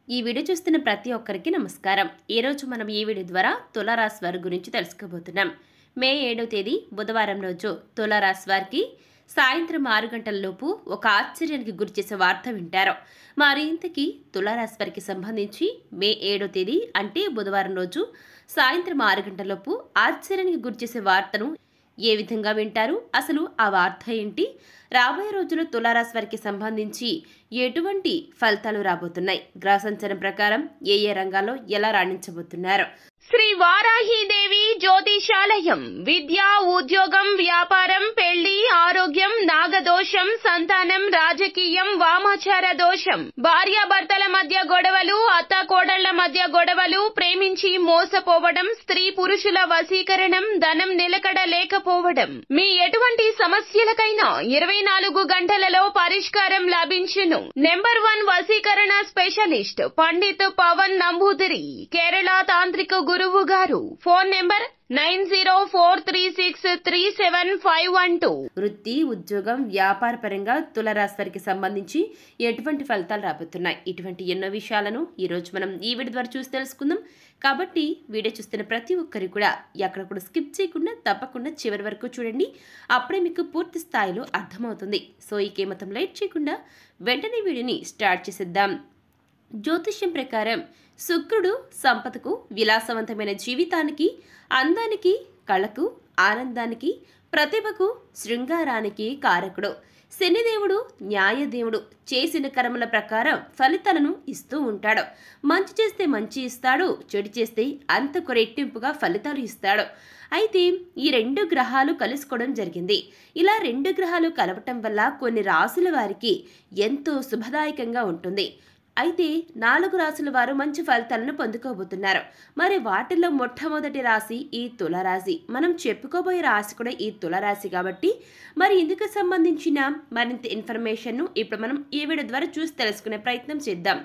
ఈ వీడియో చూస్తున్న ప్రతి ఒక్కరికి నమస్కారం. ఈరోజు మనం ఈ వీడియో ద్వారా తులారాశి వారి గురించి తెలుసుకోబోతున్నాం. మే 7వ తేదీ బుధవారం రోజు తులారాశి వారికి సాయంత్రం 6 గంటల లోపు ఒక ఆశ్చర్యానికి గురిచేసే వార్త వింటారు. మరి ఇంతకీ తులారాశి వారికి సంబంధించి మే 7వ తేదీ అంటే బుధవారం రోజు సాయంత్రం 6 గంటల లోపు ఆశ్చర్యానికి గురిచేసే వార్తను ఏ విధంగా వింటారు, అసలు ఆ వార్త ఏంటి, రాబోయే రోజుల్లో తులారాశి వారికి సంబంధించి ఎటువంటి ఫలితాలు రాబోతున్నాయి, గ్రహ సంచారం ప్రకారం ఏ ఏ రంగాల్లో ఎలా రాణించబోతున్నారు. శ్రీ వారాహీదేవి జ్యోతిషాలయం విద్య, ఉద్యోగం, వ్యాపారం, పెళ్లి, ఆరోగ్యం, నాగదోషం, సంతానం, రాజకీయం, వామాచార దోషం, భార్యాభర్తల మధ్య గొడవలు, అత్తాకోడళ్ల మధ్య గొడవలు, ప్రేమించి మోసపోవడం, స్త్రీ పురుషుల వశీకరణం, ధనం నిలకడ లేకపోవడం, మీ ఎటువంటి సమస్యలకైనా 24 గంటలలో పరిష్కారం లభించును. నెంబర్ 1 వశీకరణ స్పెషలిస్ట్ పండిత్ పవన్ నంబూదిరి, కేరళ తాంత్రిక గురువు గారు. Phone number 9043637512. వృత్తి, ఉద్యోగం, వ్యాపార పరంగా తులారాశి వారికి సంబంధించి ఎటువంటి ఫలితాలు రాబోతున్నాయి, ఇటువంటి ఎన్నో విషయాలను ఈరోజు మనం ఈ వీడియో ద్వారా చూసి తెలుసుకుందాం. కాబట్టి వీడియో చూస్తున్న ప్రతి ఒక్కరు కూడా ఎక్కడ కూడా స్కిప్ చేయకుండా తప్పకుండా చివరి వరకు చూడండి. అప్పుడే మీకు పూర్తి స్థాయిలో అర్థమవుతుంది. సో ఈకేమతం లేట్ చేయకుండా వెంటనే వీడియోని స్టార్ట్ చేసేద్దాం. జ్యోతిష్యం ప్రకారం శుక్రుడు సంపదకు, విలాసవంతమైన జీవితానికి, అందానికి, కళకు, ఆనందానికి, ప్రతిభకు, శృంగారానికి కారకుడు. శనిదేవుడు న్యాయదేవుడు. చేసిన కర్మల ప్రకారం ఫలితాలను ఇస్తూ ఉంటాడు. మంచి చేస్తే మంచి ఇస్తాడు, చెడు చేస్తే అంతకు రెట్టింపుగా ఫలితాలు ఇస్తాడు. అయితే ఈ 2 గ్రహాలు కలుసుకోవడం జరిగింది. ఇలా 2 గ్రహాలు కలవటం వల్ల కొన్ని రాశుల వారికి ఎంతో శుభదాయకంగా ఉంటుంది. అయితే 4 రాశుల వారు మంచి ఫలితాలను పొందుకోబోతున్నారు. మరి వాటిల్లో మొట్టమొదటి రాశి ఈ తులారాశి. మనం చెప్పుకోబోయే రాశి కూడా ఈ తులారాశి కాబట్టి మరి ఇందుకు సంబంధించిన మరింత ఇన్ఫర్మేషన్ను ఇప్పుడు మనం ఈ వీడియో ద్వారా చూసి తెలుసుకునే ప్రయత్నం చేద్దాం.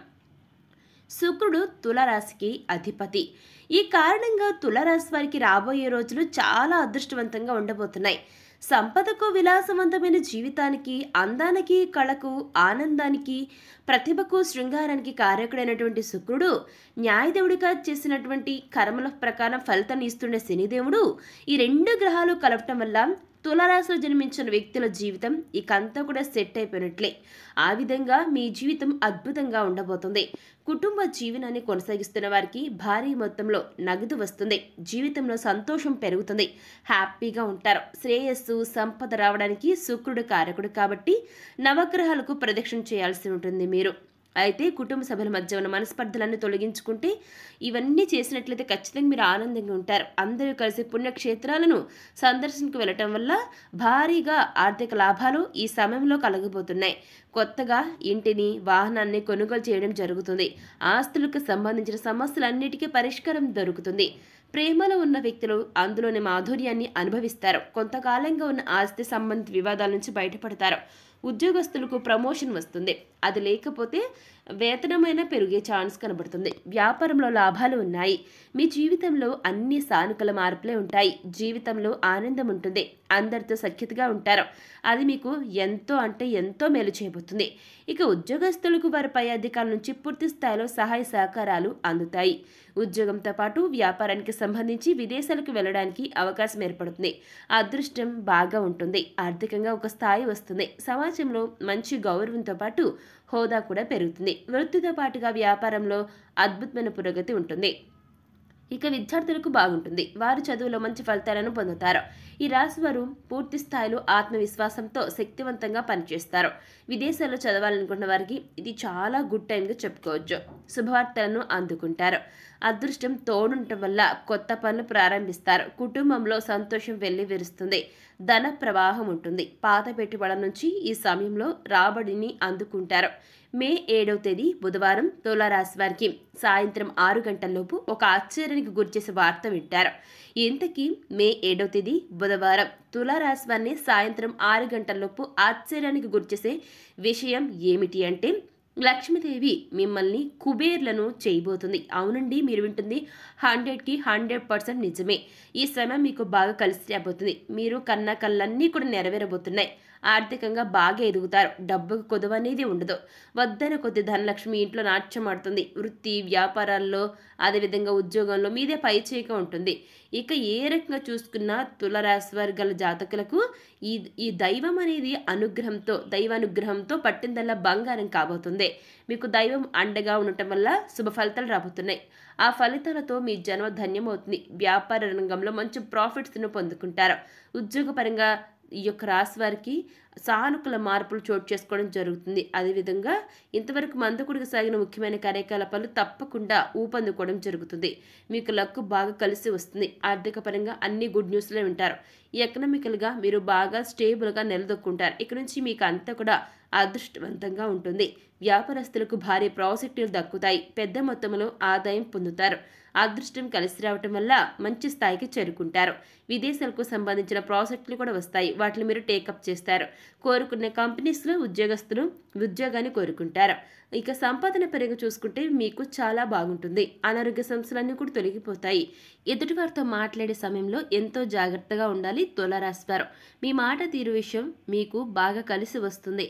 శుక్రుడు తులారాశికి అధిపతి. ఈ కారణంగా తులారాశి వారికి రాబోయే రోజులు చాలా అదృష్టవంతంగా ఉండబోతున్నాయి. సంపదకు, విలాసవంతమైన జీవితానికి, అందానికి, కళకు, ఆనందానికి, ప్రతిభకు, శృంగారానికి కారకుడైనటువంటి శుక్రుడు, న్యాయదేవుడిగా చేసినటువంటి కర్మల ప్రకారం ఫలితాన్ని ఇస్తున్న శనిదేవుడు, ఈ 2 గ్రహాలు కలపటం వల్ల తులారాశిలో జన్మించిన వ్యక్తుల జీవితం ఇకంతా కూడా సెట్ అయిపోయినట్లే. ఆ విధంగా మీ జీవితం అద్భుతంగా ఉండబోతుంది. కుటుంబ జీవనాన్ని కొనసాగిస్తున్న వారికి భారీ మొత్తంలో నగదు వస్తుంది. జీవితంలో సంతోషం పెరుగుతుంది. హ్యాపీగా ఉంటారు. శ్రేయస్సు, సంపద రావడానికి శుక్రుడు కారకుడు కాబట్టి నవగ్రహాలకు ప్రదక్షిణ చేయాల్సి ఉంటుంది మీరు. అయితే కుటుంబ సభ్యుల మధ్య ఉన్న మనస్పర్ధలన్నీ తొలగించుకుంటే ఇవన్నీ చేసినట్లయితే ఖచ్చితంగా మీరు ఆనందంగా ఉంటారు. అందరూ కలిసి పుణ్యక్షేత్రాలను సందర్శనకు వెళ్ళటం వల్ల భారీగా ఆర్థిక లాభాలు ఈ సమయంలో కలగబోతున్నాయి. కొత్తగా ఇంటిని, వాహనాన్ని కొనుగోలు చేయడం జరుగుతుంది. ఆస్తులకు సంబంధించిన సమస్యలన్నిటికీ పరిష్కారం దొరుకుతుంది. ప్రేమలో ఉన్న వ్యక్తులు అందులోని మాధుర్యాన్ని అనుభవిస్తారు. కొంతకాలంగా ఉన్న ఆస్తి సంబంధిత వివాదాల నుంచి బయటపడతారు. ఉద్యోగస్తులకు ప్రమోషన్ వస్తుంది. అది లేకపోతే వేతనమైనా పెరిగే ఛాన్స్ కనబడుతుంది. వ్యాపారంలో లాభాలు ఉన్నాయి. మీ జీవితంలో అన్ని సానుకూల మార్పులే ఉంటాయి. జీవితంలో ఆనందం ఉంటుంది. అందరితో సఖ్యతగా ఉంటారు. అది మీకు ఎంతో అంటే ఎంతో మేలు చేయబోతుంది. ఇక ఉద్యోగస్తులకు వారి పై అధికారుల నుంచి పూర్తి స్థాయిలో సహాయ సహకారాలు అందుతాయి. ఉద్యోగంతో పాటు వ్యాపారానికి సంబంధించి విదేశాలకు వెళ్ళడానికి అవకాశం ఏర్పడుతుంది. అదృష్టం బాగా ఉంటుంది. ఆర్థికంగా ఒక స్థాయి వస్తుంది. సమాజంలో మంచి గౌరవంతో పాటు హోదా కూడా పెరుగుతుంది. వృత్తితో పాటుగా వ్యాపారంలో అద్భుతమైన పురోగతి ఉంటుంది. ఇక విద్యార్థులకు బాగుంటుంది. వారు చదువులో మంచి ఫలితాలను పొందుతారు. ఈ రాశి వారు పూర్తి స్థాయిలో ఆత్మవిశ్వాసంతో శక్తివంతంగా పనిచేస్తారు. విదేశాల్లో చదవాలనుకున్న వారికి ఇది చాలా గుడ్ టైంగా చెప్పుకోవచ్చు. శుభవార్తలను అందుకుంటారు. అదృష్టం తోడుండటం వల్ల కొత్త పనులు ప్రారంభిస్తారు. కుటుంబంలో సంతోషం వెల్లివిరుస్తుంది. ధన ప్రవాహం ఉంటుంది. పాత పెట్టుబడుల నుంచి ఈ సమయంలో రాబడిని అందుకుంటారు. మే 7వ తేదీ బుధవారం తులారాశి వారికి సాయంత్రం 6 గంటలలోపు ఒక ఆశ్చర్యానికి గురిచేసే వార్త వింటారు. ఇంతకీ మే 7వ తేదీ బుధవారం తులారాశి వారిని సాయంత్రం 6 గంటలలోపు ఆశ్చర్యానికి గురిచేసే విషయం ఏమిటి అంటే, లక్ష్మీదేవి మిమ్మల్ని కుబేర్లను చేయబోతుంది. అవునండి, మీరు వింటుంది 100కి 100% నిజమే. ఈ సమయం మీకు బాగా కలిసి రాబోతుంది. మీరు కన్న కళ్ళన్నీ కూడా నెరవేరబోతున్నాయి. ఆర్థికంగా బాగా ఎదుగుతారు. డబ్బుకు కొదువ అనేది ఉండదు. వద్దన కొద్ది ధనలక్ష్మి ఇంట్లో నాట్యం ఆడుతుంది. వృత్తి వ్యాపారాల్లో అదేవిధంగా ఉద్యోగంలో మీదే పైచేయిక ఉంటుంది. ఇక ఏ రకంగా చూసుకున్నా తులారాశి వారి గల జాతకులకు ఈ దైవం అనేది దైవానుగ్రహంతో పట్టిందల్లా బంగారం కాబోతుంది. మీకు దైవం అండగా ఉండటం వల్ల శుభ ఫలితాలు రాబోతున్నాయి. ఆ ఫలితాలతో మీ జన్మ ధన్యమవుతుంది. వ్యాపార రంగంలో మంచి ప్రాఫిట్స్ను పొందుకుంటారు. ఉద్యోగపరంగా ఈ యొక్క రాశి వారికి సానుకూల మార్పులు చోటు చేసుకోవడం జరుగుతుంది. అదేవిధంగా ఇంతవరకు మందకొడిగా సాగిన ముఖ్యమైన కార్యకలాపాలు తప్పకుండా ఊపందుకోవడం జరుగుతుంది. మీకు లక్కు బాగా కలిసి వస్తుంది. ఆర్థిక పరంగా అన్ని గుడ్ న్యూస్లే వింటారు. ఎకనామికల్గా మీరు బాగా స్టేబుల్గా నిలదొక్కుంటారు. ఇక నుంచి మీకు అంతా కూడా అదృష్టవంతంగా ఉంటుంది. వ్యాపారస్తులకు భారీ ప్రాజెక్టులు దక్కుతాయి. పెద్ద మొత్తంలో ఆదాయం పొందుతారు. అదృష్టం కలిసి రావటం వల్ల మంచి స్థాయికి చేరుకుంటారు. విదేశాలకు సంబంధించిన ప్రాజెక్టులు కూడా వస్తాయి. వాటిని మీరు టేకప్ చేస్తారు. కోరుకున్న కంపెనీస్లో ఉద్యోగస్తులు ఉద్యోగాన్ని కోరుకుంటారు. ఇక సంపాదన పరంగా చూసుకుంటే మీకు చాలా బాగుంటుంది. అనారోగ్య సమస్యలన్నీ కూడా తొలగిపోతాయి. ఎదుటివారితో మాట్లాడే సమయంలో ఎంతో జాగ్రత్తగా ఉండాలి తులారాశి వారు. మీ మాట తీరు విషయం మీకు బాగా కలిసి వస్తుంది.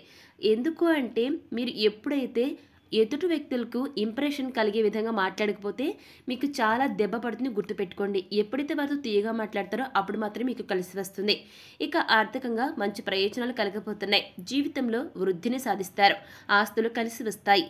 ఎందుకు అంటే మీరు ఎప్పుడైతే ఎదుటి వ్యక్తులకు ఇంప్రెషన్ కలిగే విధంగా మాట్లాడకపోతే మీకు చాలా దెబ్బ పడుతుంది. గుర్తుపెట్టుకోండి. ఎప్పుడైతే వారితో తీయగా మాట్లాడతారో అప్పుడు మాత్రమే మీకు కలిసి వస్తుంది. ఇక ఆర్థికంగా మంచి ప్రయోజనాలు కలగబోతున్నాయి. జీవితంలో వృద్ధిని సాధిస్తారు. ఆస్తులు కలిసి వస్తాయి.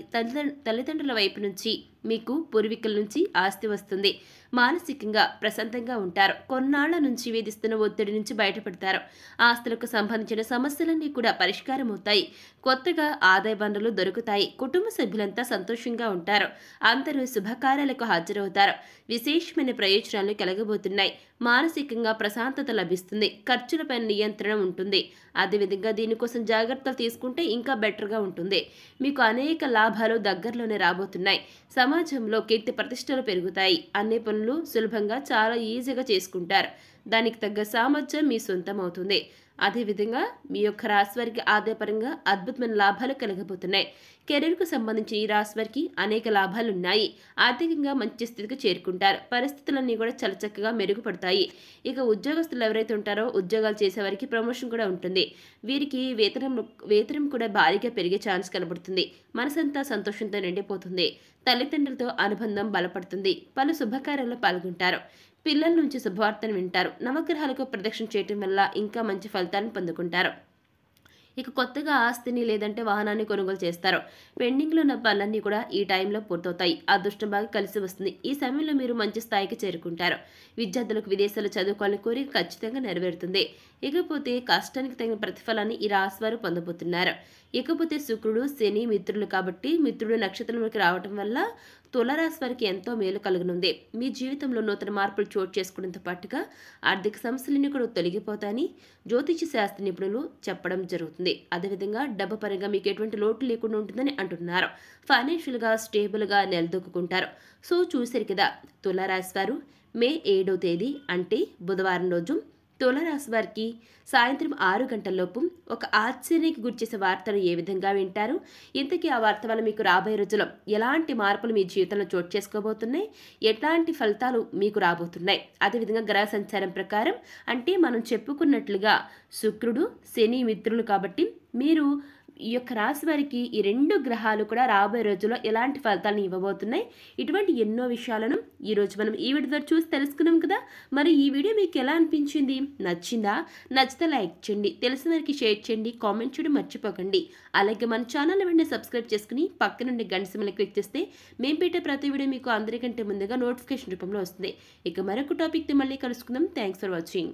తల్లిదండ్రుల వైపు నుంచి మీకు పూర్వీకుల నుంచి ఆస్తి వస్తుంది. మానసికంగా ప్రశాంతంగా ఉంటారు. కొన్నాళ్ల నుంచి వేధిస్తున్న ఒత్తిడి నుంచి బయటపడతారు. ఆస్తులకు సంబంధించిన సమస్యలన్నీ కూడా పరిష్కారం అవుతాయి. కొత్తగా ఆదాయ వనరులు దొరుకుతాయి. కుటుంబ సభ్యులంతా సంతోషంగా ఉంటారు. అందరూ శుభకార్యాలకు హాజరవుతారు. విశేషమైన ప్రయోజనాలు కలగబోతున్నాయి. మానసికంగా ప్రశాంతత లభిస్తుంది. ఖర్చులపై నియంత్రణ ఉంటుంది. అదేవిధంగా దీనికోసం జాగ్రత్తలు తీసుకుంటే ఇంకా బెటర్గా ఉంటుంది. మీకు అనేక లాభాలు దగ్గరలోనే రాబోతున్నాయి. సమాజంలో కీర్తి ప్రతిష్టలు పెరుగుతాయి. అన్ని పనులు సులభంగా చాలా ఈజీగా చేసుకుంటారు. దానికి తగ్గ సామర్థ్యం మీ సొంతం అవుతుంది. అదేవిధంగా మీ యొక్క రాశి వారికి ఆదాయపరంగా అద్భుతమైన లాభాలు కలగబోతున్నాయి. కెరీర్కు సంబంధించి ఈ రాశి వారికి అనేక లాభాలు ఉన్నాయి. ఆర్థికంగా మంచి స్థితికి చేరుకుంటారు. పరిస్థితులన్నీ కూడా చాలా చక్కగా మెరుగుపడతాయి. ఇక ఉద్యోగస్తులు ఎవరైతే ఉంటారో ఉద్యోగాలు చేసేవారికి ప్రమోషన్ కూడా ఉంటుంది. వీరికి వేతనం కూడా భారీగా పెరిగే ఛాన్స్ కనబడుతుంది. మనసంతా సంతోషంతో నిండిపోతుంది. తల్లిదండ్రులతో అనుబంధం బలపడుతుంది. పలు శుభకార్యాల్లో పాల్గొంటారు. పిల్లల నుంచి శుభవార్తను వింటారు. నవగ్రహాలకు ప్రదక్షిణ చేయటం వల్ల ఇంకా మంచి ఫలితాలను పొందుకుంటారు. ఇక కొత్తగా ఆస్తిని లేదంటే వాహనాన్ని కొనుగోలు చేస్తారు. పెండింగ్లో ఉన్న పనులన్నీ కూడా ఈ టైంలో పూర్తవుతాయి. అదృష్టం బాగా కలిసి వస్తుంది. ఈ సమయంలో మీరు మంచి స్థాయికి చేరుకుంటారు. విద్యార్థులకు విదేశాలు చదువుకోవాలని కోరిక ఖచ్చితంగా నెరవేరుతుంది. ఇకపోతే కష్టానికి తగిన ప్రతిఫలాన్ని ఈ రాశి వారు పొందబోతున్నారు. ఇకపోతే శుక్రుడు శని మిత్రులు కాబట్టి మిత్రుడు నక్షత్రంలోకి రావటం వల్ల తులారాశి వారికి ఎంతో మేలు కలుగనుంది. మీ జీవితంలో నూతన మార్పులు చోటు చేసుకోవడంతో పాటుగా ఆర్థిక సమస్యలన్నీ కూడా తొలగిపోతాయని జ్యోతిష శాస్త్ర నిపుణులు చెప్పడం జరుగుతుంది. అదేవిధంగా డబ్బు పరంగా మీకు ఎటువంటి లోటు లేకుండా ఉంటుందని అంటున్నారు. ఫైనాన్షియల్గా స్టేబుల్గా నిలదొక్కుంటారు. సో చూశారు కదా, తులారాశి వారు మే 7వ తేదీ అంటే బుధవారం రోజు తులారాశి వారికి సాయంత్రం 6 గంటలలోపు ఒక ఆశ్చర్యానికి గురిచేసే వార్తను ఏ విధంగా వింటారు? ఇంతకీ ఆ వార్త వల్ల మీకు రాబోయే రోజుల్లో ఎలాంటి మార్పులు మీ జీవితంలో చోటు చేసుకోబోతున్నాయి? ఎట్లాంటి ఫలితాలు మీకు రాబోతున్నాయి? అదేవిధంగా గ్రహ సంచారం ప్రకారం అంటే మనం చెప్పుకున్నట్లుగా శుక్రుడు శని మిత్రులు కాబట్టి మీరు ఈ యొక్క రాశి వారికి ఈ 2 గ్రహాలు కూడా రాబోయే రోజుల్లో ఎలాంటి ఫలితాలను ఇవ్వబోతున్నాయి? ఇటువంటి ఎన్నో విషయాలను ఈరోజు మనం ఈ వీడియో ద్వారా చూసి తెలుసుకున్నాం కదా. మరి ఈ వీడియో మీకు ఎలా అనిపించింది? నచ్చిందా? నచ్చితే లైక్ చేయండి. తెలిసిన వారికి షేర్ చేయండి. కామెంట్ చేయడం మర్చిపోకండి. అలాగే మన ఛానల్ వెంటనే సబ్స్క్రైబ్ చేసుకుని పక్కన నుండి గంట సింబల్ క్లిక్ చేస్తే మేము పెట్టే ప్రతి వీడియో మీకు అందరికంటే ముందుగా నోటిఫికేషన్ రూపంలో వస్తుంది. ఇక మరొక టాపిక్తో మళ్ళీ కలుసుకుందాం. Thanks for watching.